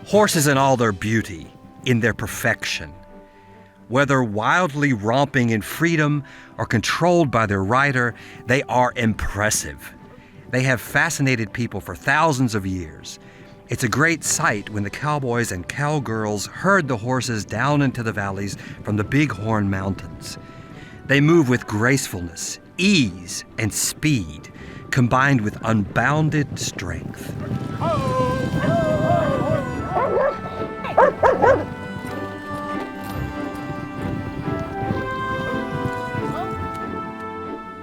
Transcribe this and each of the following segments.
Horses in all their beauty, in their perfection. Whether wildly romping in freedom or controlled by their rider, they are impressive. They have fascinated people for thousands of years. It's a great sight when the cowboys and cowgirls herd the horses down into the valleys from the Bighorn Mountains. They move with gracefulness, ease, and speed, combined with unbounded strength.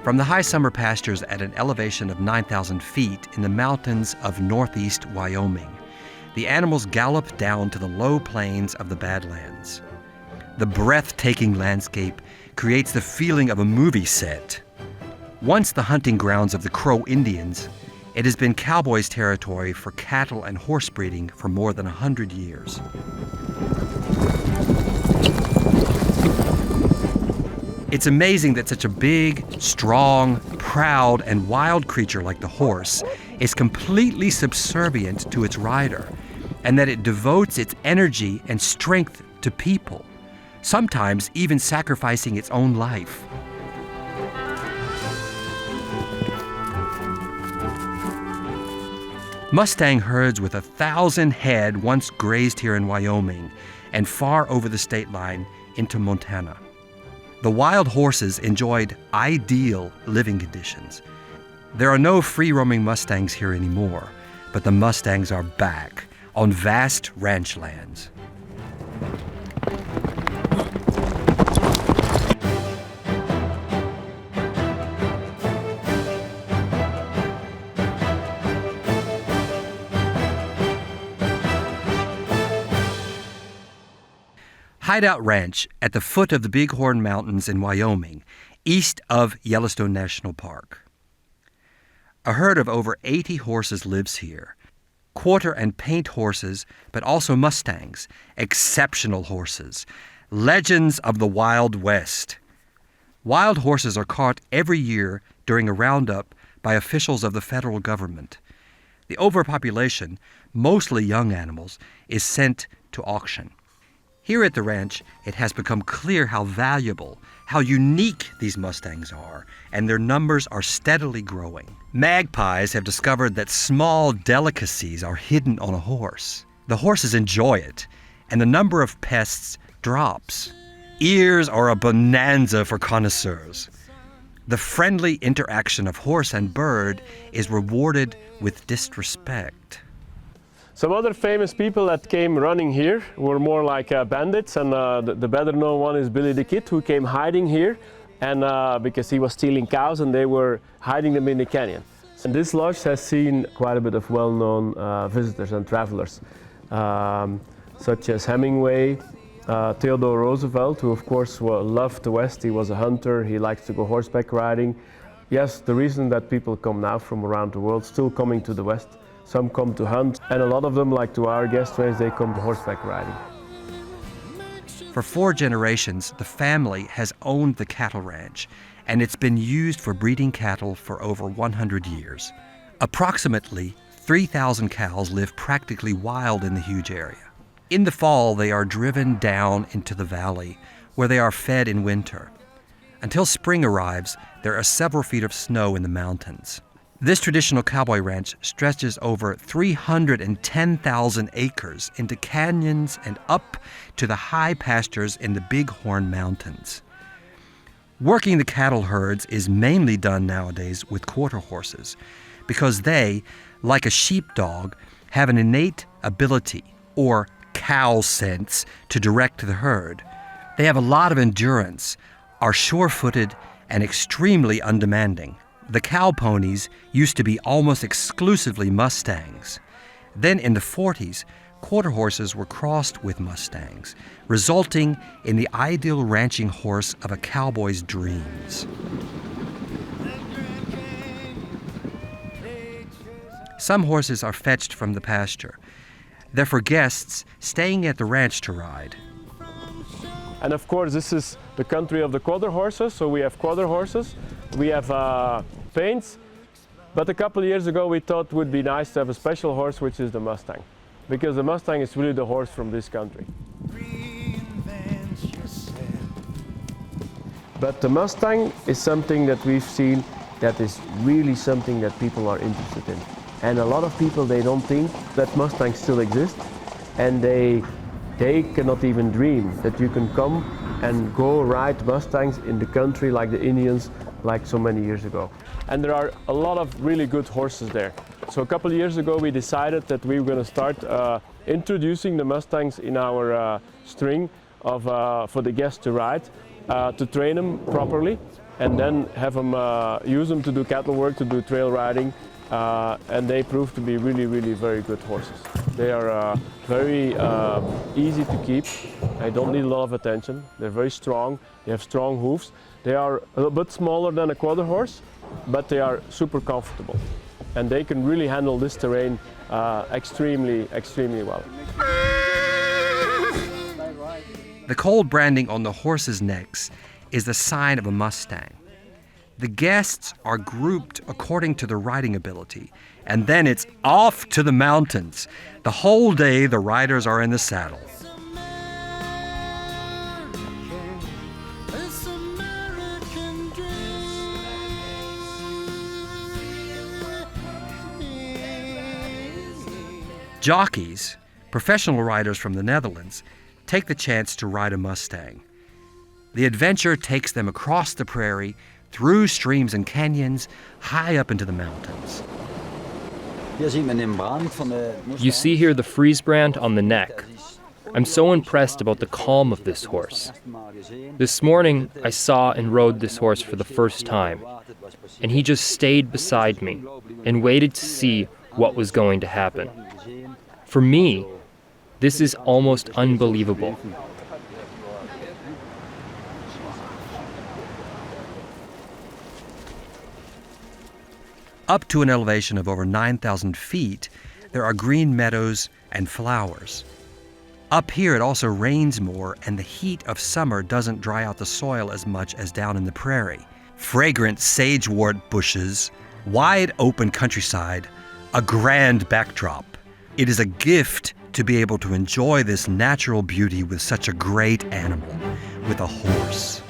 From the high summer pastures at an elevation of 9,000 feet in the mountains of northeast Wyoming, the animals gallop down to the low plains of the Badlands. The breathtaking landscape creates the feeling of a movie set. Once the hunting grounds of the Crow Indians, it has been cowboys' territory for cattle and horse breeding for more than 100 years. It's amazing that such a big, strong, proud, and wild creature like the horse is completely subservient to its rider, and that it devotes its energy and strength to people, sometimes even sacrificing its own life. Mustang herds with 1,000 head once grazed here in Wyoming and far over the state line into Montana. The wild horses enjoyed ideal living conditions. There are no free-roaming Mustangs here anymore, but the Mustangs are back on vast ranch lands. Hideout Ranch at the foot of the Bighorn Mountains in Wyoming, east of Yellowstone National Park. A herd of over 80 horses lives here. Quarter and paint horses, but also Mustangs, exceptional horses, legends of the Wild West. Wild horses are caught every year during a roundup by officials of the federal government. The overpopulation, mostly young animals, is sent to auction. Here at the ranch, it has become clear how valuable, how unique these Mustangs are, and their numbers are steadily growing. Magpies have discovered that small delicacies are hidden on a horse. The horses enjoy it, and the number of pests drops. Ears are a bonanza for connoisseurs. The friendly interaction of horse and bird is rewarded with disrespect. Some other famous people that came running here were more like bandits, and the better known one is Billy the Kid, who came hiding here, and because he was stealing cows and they were hiding them in the canyon. And this lodge has seen quite a bit of well-known visitors and travelers, such as Hemingway, Theodore Roosevelt, who of course loved the West. He was a hunter, he liked to go horseback riding. Yes, the reason that people come now from around the world, still coming to the West. Some come to hunt, and a lot of them, like to our guest ways, they come horseback riding. For 4 generations, the family has owned the cattle ranch, and it's been used for breeding cattle for over 100 years. Approximately 3,000 cows live practically wild in the huge area. In the fall, they are driven down into the valley, where they are fed in winter. Until spring arrives, there are several feet of snow in the mountains. This traditional cowboy ranch stretches over 310,000 acres into canyons and up to the high pastures in the Bighorn Mountains. Working the cattle herds is mainly done nowadays with quarter horses because they, like a sheepdog, have an innate ability, or cow sense, to direct the herd. They have a lot of endurance, are sure-footed, and extremely undemanding. The cow ponies used to be almost exclusively Mustangs. Then in the 40s, quarter horses were crossed with Mustangs, resulting in the ideal ranching horse of a cowboy's dreams. Some horses are fetched from the pasture. They're for guests staying at the ranch to ride. And of course, this is the country of the quarter horses, so we have quarter horses. We have paints, but a couple of years ago we thought it would be nice to have a special horse, which is the Mustang. because the Mustang is really the horse from this country. But the Mustang is something that we've seen that is really something that people are interested in. And a lot of people, they don't think that Mustangs still exist, and they cannot even dream that you can come and go ride Mustangs in the country like the Indians, like so many years ago. And there are a lot of really good horses there. So a couple of years ago we decided that we were going to start introducing the Mustangs in our string for the guests to ride, to train them properly, and then have them use them to do cattle work, to do trail riding, and they prove to be really, really very good horses. They are very easy to keep. They don't need a lot of attention. They're very strong. They have strong hooves. They are a little bit smaller than a quarter horse, but they are super comfortable. And they can really handle this terrain extremely, extremely well. The cold branding on the horses' necks is the sign of a Mustang. The guests are grouped according to their riding ability, and then it's off to the mountains. The whole day the riders are in the saddle. Jockeys, professional riders from the Netherlands, take the chance to ride a Mustang. The adventure takes them across the prairie, through streams and canyons, high up into the mountains. You see here the Fries brand on the neck. I'm so impressed about the calm of this horse. This morning, I saw and rode this horse for the first time, and he just stayed beside me and waited to see what was going to happen. For me, this is almost unbelievable. Up to an elevation of over 9,000 feet, there are green meadows and flowers. Up here it also rains more, and the heat of summer doesn't dry out the soil as much as down in the prairie. Fragrant sagewort bushes, wide open countryside, a grand backdrop. It is a gift to be able to enjoy this natural beauty with such a great animal, with a horse.